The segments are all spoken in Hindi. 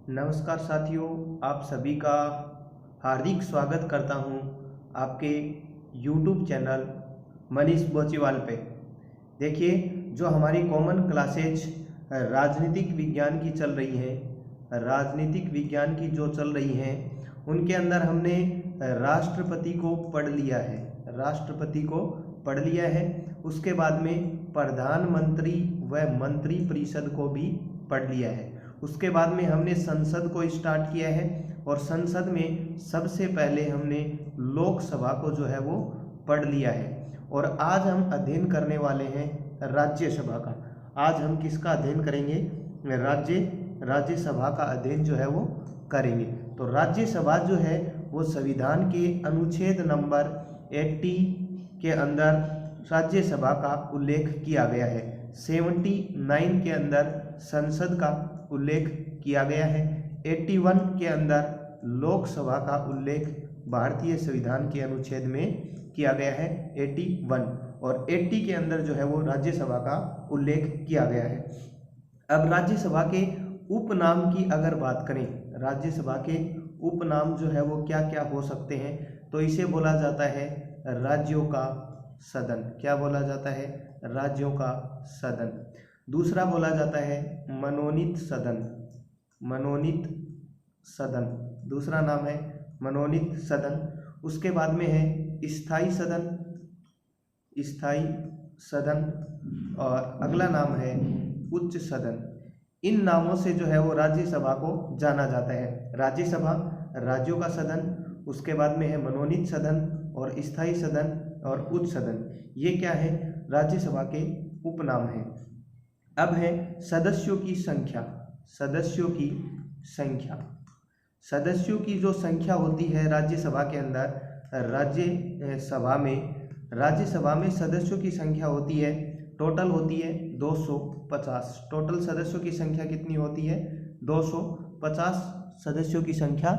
नमस्कार साथियों, आप सभी का हार्दिक स्वागत करता हूं आपके YouTube चैनल मनीष बोचीवाल पे। देखिए, जो हमारी कॉमन क्लासेज राजनीतिक विज्ञान की चल रही हैं, राजनीतिक विज्ञान की जो चल रही हैं, उनके अंदर हमने राष्ट्रपति को पढ़ लिया है, राष्ट्रपति को पढ़ लिया है। उसके बाद में प्रधानमंत्री व मंत्रिपरिषद को भी पढ़ लिया है। उसके बाद में हमने संसद को स्टार्ट किया है और संसद में सबसे पहले हमने लोकसभा को जो है वो पढ़ लिया है। और आज हम अध्ययन करने वाले हैं राज्यसभा का। आज हम किसका अध्ययन करेंगे? राज्यसभा का अध्ययन जो है वो करेंगे। तो राज्यसभा जो है वो संविधान के अनुच्छेद नंबर 80 के अंदर राज्यसभा का उल्लेख किया गया है। 79 के अंदर संसद का उल्लेख किया गया है। 81 के अंदर लोकसभा का उल्लेख भारतीय संविधान के अनुच्छेद में किया गया है 81, और 80 के अंदर जो है वो राज्यसभा का उल्लेख किया गया है। अब राज्यसभा के उपनाम की अगर बात करें, राज्यसभा के उपनाम जो है वो क्या क्या हो सकते हैं, तो इसे बोला जाता है राज्यों का सदन। क्या बोला जाता है? राज्यों का सदन। दूसरा बोला जाता है मनोनीत सदन। मनोनीत सदन दूसरा नाम है मनोनीत सदन। उसके बाद में है स्थायी सदन, स्थायी सदन, और अगला नाम है उच्च सदन। इन नामों से जो है वो राज्यसभा को जाना जाता है। राज्यसभा, राज्यों का सदन, उसके बाद में है मनोनीत सदन और स्थायी सदन और उच्च सदन। ये क्या है? राज्यसभा के उपनाम हैं। अब है सदस्यों की संख्या। सदस्यों की संख्या, सदस्यों की जो संख्या होती है राज्यसभा के अंदर, राज्यसभा में सदस्यों की संख्या होती है, टोटल होती है 250। टोटल सदस्यों की संख्या कितनी होती है? 250 सदस्यों की संख्या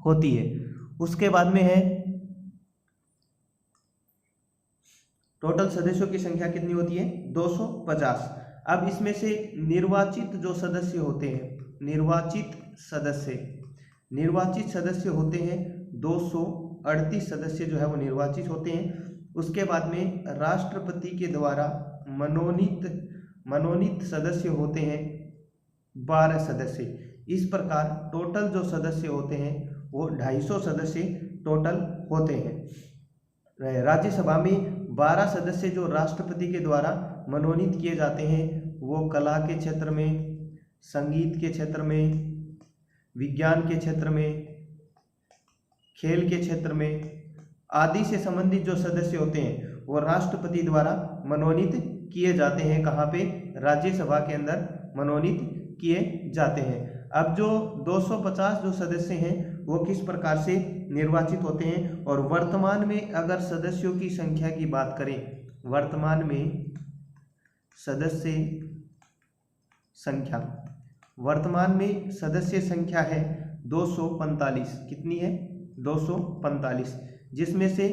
होती है। उसके बाद में है टोटल सदस्यों की संख्या कितनी होती है? 250। अब इसमें से निर्वाचित जो सदस्य होते हैं, निर्वाचित सदस्य होते हैं 238 सदस्य जो है वो निर्वाचित होते हैं। उसके बाद में राष्ट्रपति के द्वारा मनोनीत सदस्य होते हैं 12 सदस्य। इस प्रकार टोटल जो सदस्य होते हैं वो 250 सदस्य टोटल होते हैं। राज्यसभा में 12 सदस्य जो राष्ट्रपति के द्वारा मनोनीत किए जाते हैं, वो कला के क्षेत्र में, संगीत के क्षेत्र में, विज्ञान के क्षेत्र में, खेल के क्षेत्र में आदि से संबंधित जो सदस्य होते हैं वो राष्ट्रपति द्वारा मनोनीत किए जाते हैं। कहाँ पे? राज्यसभा के अंदर मनोनीत किए जाते हैं। अब जो 250 जो सदस्य हैं वो किस प्रकार से निर्वाचित होते हैं, और वर्तमान में अगर सदस्यों की संख्या की बात करें, वर्तमान में सदस्य संख्या है 245। कितनी है? 245, जिसमें से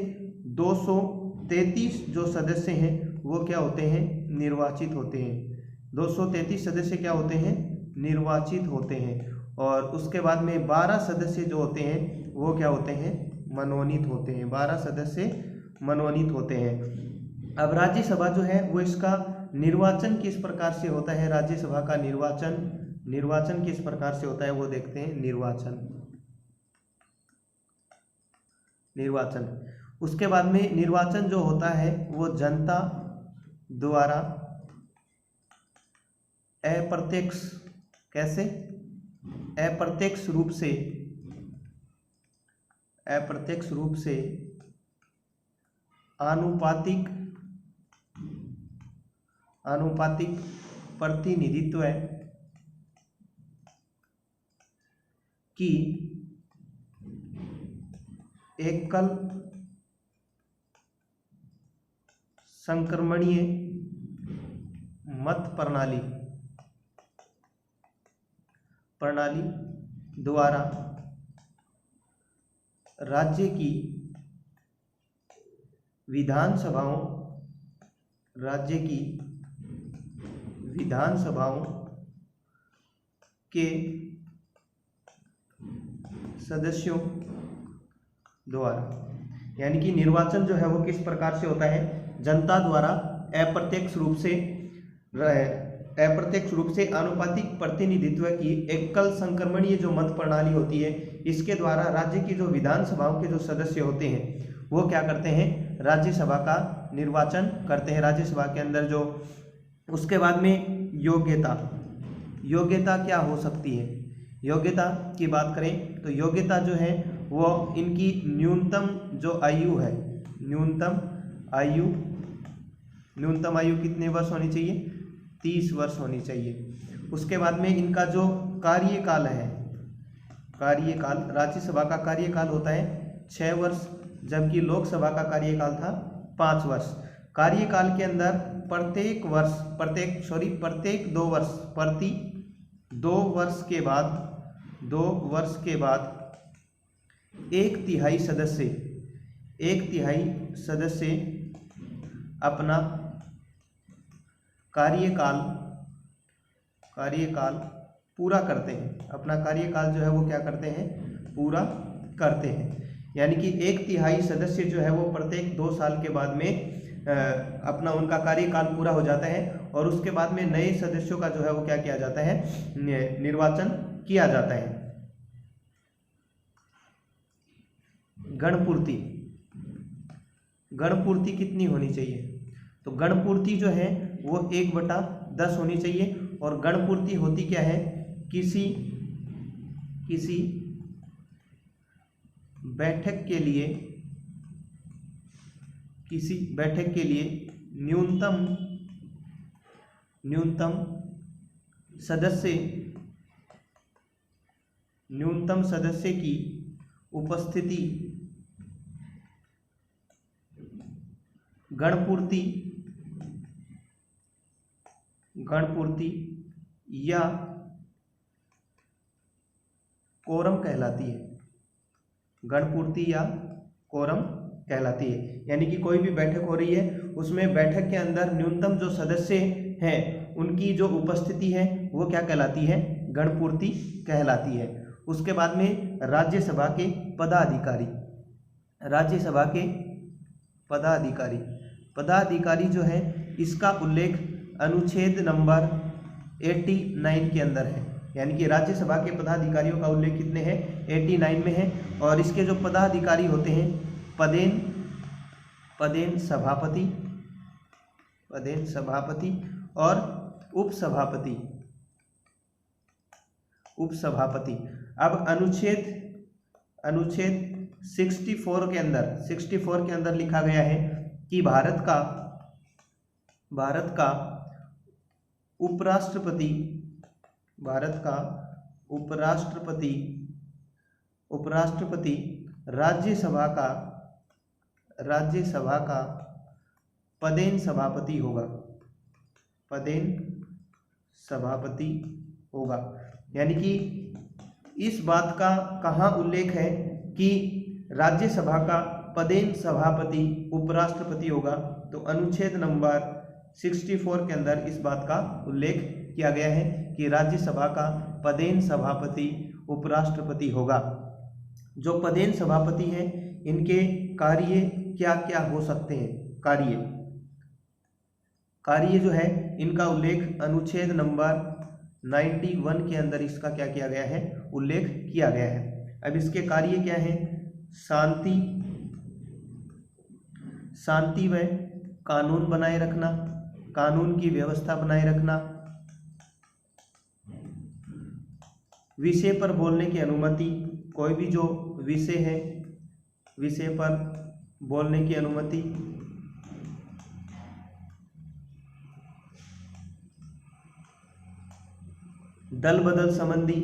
233 जो सदस्य हैं वो क्या होते हैं? निर्वाचित होते हैं। 233 सदस्य क्या होते हैं? निर्वाचित होते हैं। और उसके बाद में 12 सदस्य जो होते हैं वो क्या होते हैं? मनोनीत होते हैं। 12 सदस्य मनोनीत होते हैं। अब राज्यसभा जो है वो इसका निर्वाचन किस प्रकार से होता है? राज्यसभा का निर्वाचन किस प्रकार से होता है वो देखते हैं। निर्वाचन उसके बाद में निर्वाचन जो होता है वो जनता द्वारा अप्रत्यक्ष, कैसे? अप्रत्यक्ष रूप से आनुपातिक प्रतिनिधित्व की एकल संक्रमणीय मत प्रणाली द्वारा राज्य की विधानसभाओं के सदस्यों द्वारा, यानी कि निर्वाचन जो है वो किस प्रकार से होता है, जनता द्वारा अप्रत्यक्ष रूप से आनुपातिक प्रतिनिधित्व की एकल संक्रमणीय जो मत प्रणाली होती है, इसके द्वारा राज्य की जो विधानसभाओं के जो सदस्य होते हैं वो क्या करते हैं, राज्यसभा का निर्वाचन करते हैं राज्यसभा के अंदर जो। उसके बाद में योग्यता क्या हो सकती है, योग्यता की बात करें तो योग्यता जो है वो इनकी न्यूनतम जो आयु है, न्यूनतम आयु कितने वर्ष होनी चाहिए, 30 वर्ष होनी चाहिए। उसके बाद में इनका जो कार्यकाल है, राज्यसभा का कार्यकाल होता है 6 वर्ष, जबकि लोकसभा का कार्यकाल था 5 वर्ष। कार्यकाल के अंदर प्रत्येक 2 वर्ष के बाद 1/3 सदस्य अपना कार्यकाल पूरा करते हैं, अपना कार्यकाल जो है वो क्या करते हैं, पूरा करते हैं। यानी कि 1/3 सदस्य जो है वो प्रत्येक 2 साल के बाद में अपना उनका कार्यकाल पूरा हो जाता है और उसके बाद में नए सदस्यों का जो है वो क्या किया जाता है, निर्वाचन किया जाता है। गणपूर्ति कितनी होनी चाहिए, तो गणपूर्ति जो है वो 1/10 होनी चाहिए। और गणपूर्ति होती क्या है, किसी बैठक के लिए न्यूनतम सदस्य की उपस्थिति गणपूर्ति या कोरम कहलाती है, गणपूर्ति या कोरम कहलाती है। यानी कि कोई भी बैठक हो रही है उसमें बैठक के अंदर न्यूनतम जो सदस्य हैं उनकी जो उपस्थिति है वो क्या कहलाती है, गणपूर्ति कहलाती है। उसके बाद में राज्यसभा के पदाधिकारी जो है इसका उल्लेख अनुच्छेद नंबर 89 के अंदर है। यानी कि राज्यसभा के पदाधिकारियों का उल्लेख कितने हैं, 89 में है। और इसके जो पदाधिकारी होते हैं पदेन सभापति और उपसभापति। अब अनुच्छेद 64 के अंदर लिखा गया है कि भारत का उपराष्ट्रपति राज्यसभा का पदेन सभापति होगा। यानी कि इस बात का कहाँ उल्लेख है कि राज्यसभा का पदेन सभापति उपराष्ट्रपति होगा, तो अनुच्छेद नंबर 64 के अंदर इस बात का उल्लेख किया गया है कि राज्यसभा का पदेन सभापति उपराष्ट्रपति होगा। जो पदेन सभापति हैं इनके कार्य क्या क्या हो सकते हैं, कार्य जो है इनका उल्लेख अनुच्छेद नंबर 91 के अंदर इसका क्या किया गया है, उल्लेख किया गया है। अब इसके कार्य क्या है, शांति व कानून बनाए रखना, कानून की व्यवस्था बनाए रखना, विषय पर बोलने की अनुमति, कोई भी जो विषय है विषय पर बोलने की अनुमति, दल बदल संबंधी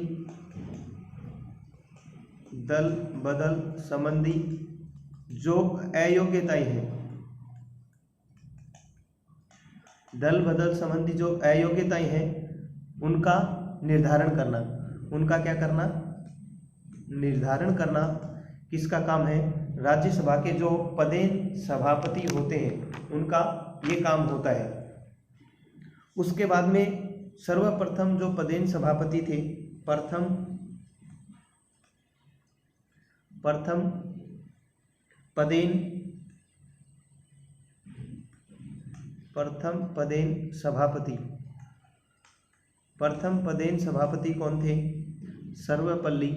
जो अयोग्यताएं हैं, दल बदल संबंधी जो अयोग्यताएं हैं उनका निर्धारण करना, उनका क्या करना, निर्धारण करना किसका काम है, राज्यसभा के जो पदेन सभापति होते हैं उनका ये काम होता है। उसके बाद में सर्वप्रथम जो पदेन सभापति थे, प्रथम पदेन सभापति। प्रथम पदेन सभापति कौन थे? सर्वपल्ली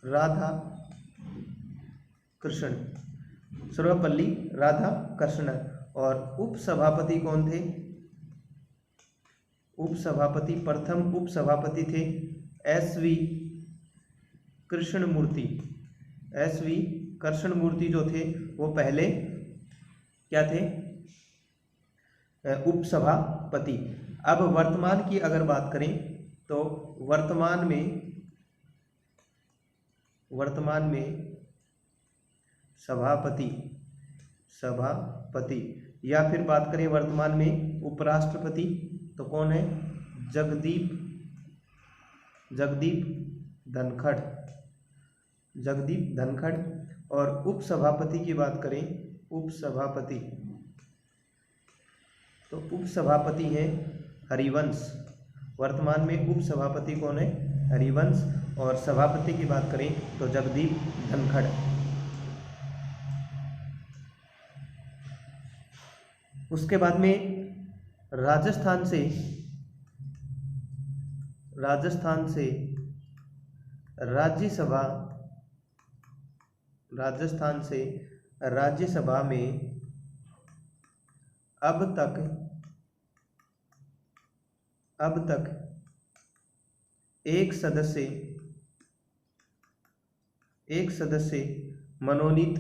राधाकृष्णन। और उपसभापति कौन थे? प्रथम उपसभापति थे SV कृष्णमूर्ति जो थे वो पहले क्या थे? उपसभापति। अब वर्तमान की अगर बात करें तो वर्तमान में सभापति या फिर बात करें वर्तमान में उपराष्ट्रपति तो कौन है? जगदीप धनखड़। और उपसभापति की बात करें तो उपसभापति हैं हरिवंश। वर्तमान में उपसभापति कौन है? हरिवंश। और सभापति की बात करें तो जगदीप धनखड़। उसके बाद में राजस्थान से राज्यसभा में अब तक एक सदस्य मनोनीत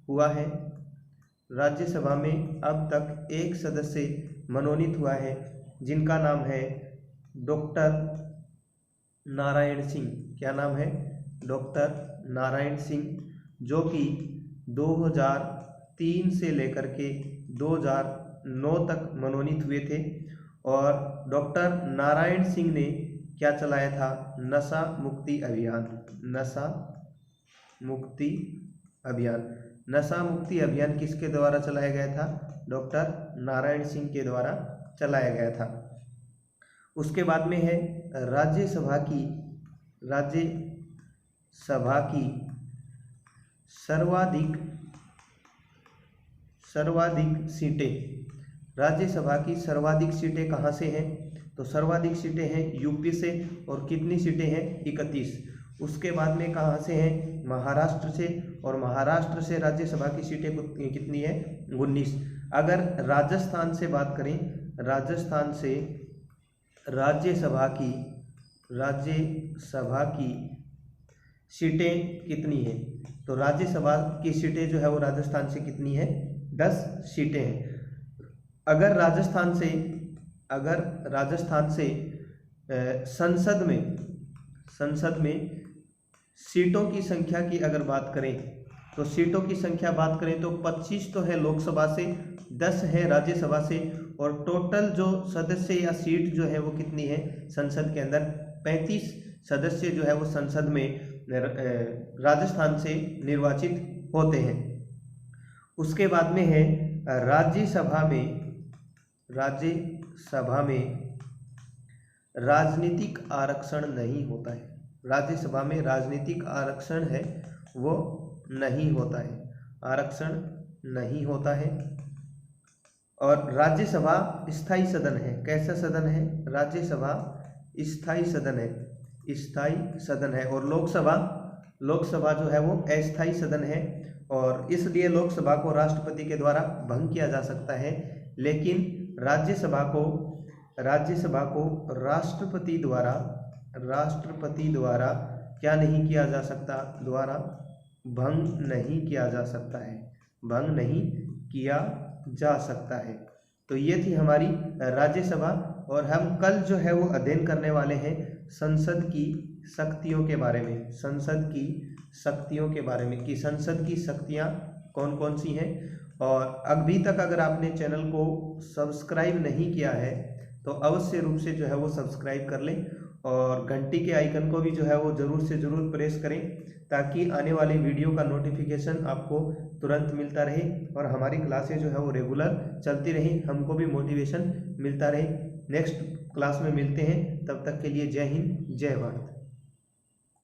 हुआ है। राज्यसभा में अब तक एक सदस्य मनोनीत हुआ है जिनका नाम है डॉक्टर नारायण सिंह। क्या नाम है? डॉक्टर नारायण सिंह, जो कि 2003 से लेकर के 2009 तक मनोनीत हुए थे। और डॉक्टर नारायण सिंह ने क्या चलाया था? नशा मुक्ति अभियान किसके द्वारा चलाया गया था? डॉक्टर नारायण सिंह के द्वारा चलाया गया था। उसके बाद में है राज्यसभा की सर्वाधिक सीटें। राज्यसभा की सर्वाधिक सीटें कहाँ से हैं? तो सर्वाधिक सीटें हैं यूपी से। और कितनी सीटें हैं? 31। उसके बाद में कहाँ से हैं? महाराष्ट्र से। और महाराष्ट्र से राज्यसभा की सीटें कितनी है? 19। अगर राजस्थान से बात करें, राजस्थान से राज्यसभा की सीटें कितनी हैं? तो राज्यसभा की सीटें जो है वो राजस्थान से कितनी है? 10 सीटें हैं। अगर राजस्थान से संसद में सीटों की संख्या की अगर बात करें तो सीटों की संख्या बात करें तो 25 तो है लोकसभा से, 10 है राज्यसभा से। और टोटल जो सदस्य या सीट जो है वो कितनी है संसद के अंदर? 35 सदस्य जो है वो संसद में राजस्थान से निर्वाचित होते हैं। उसके बाद में है राज्यसभा में राजनीतिक आरक्षण नहीं होता है। राज्यसभा में राजनीतिक आरक्षण है वो नहीं होता है, आरक्षण नहीं होता है। और राज्यसभा स्थायी सदन है। कैसा सदन है? राज्यसभा स्थायी सदन है। और लोकसभा जो है वो अस्थायी सदन है। और इसलिए लोकसभा को राष्ट्रपति के द्वारा भंग किया जा सकता है, लेकिन राज्यसभा को राष्ट्रपति द्वारा क्या नहीं किया जा सकता? भंग नहीं किया जा सकता है। तो ये थी हमारी राज्यसभा। और हम कल जो है वो अध्ययन करने वाले हैं संसद की शक्तियों के बारे में, कि संसद की शक्तियाँ कौन कौन सी हैं। और अभी तक अगर आपने चैनल को सब्सक्राइब नहीं किया है तो अवश्य रूप से जो है वो सब्सक्राइब कर लें। और घंटी के आइकन को भी जो है वो ज़रूर से ज़रूर प्रेस करें, ताकि आने वाली वीडियो का नोटिफिकेशन आपको तुरंत मिलता रहे और हमारी क्लासें जो है वो रेगुलर चलती रहें, हमको भी मोटिवेशन मिलता रहे। नेक्स्ट क्लास में मिलते हैं, तब तक के लिए जय हिंद जय भारत।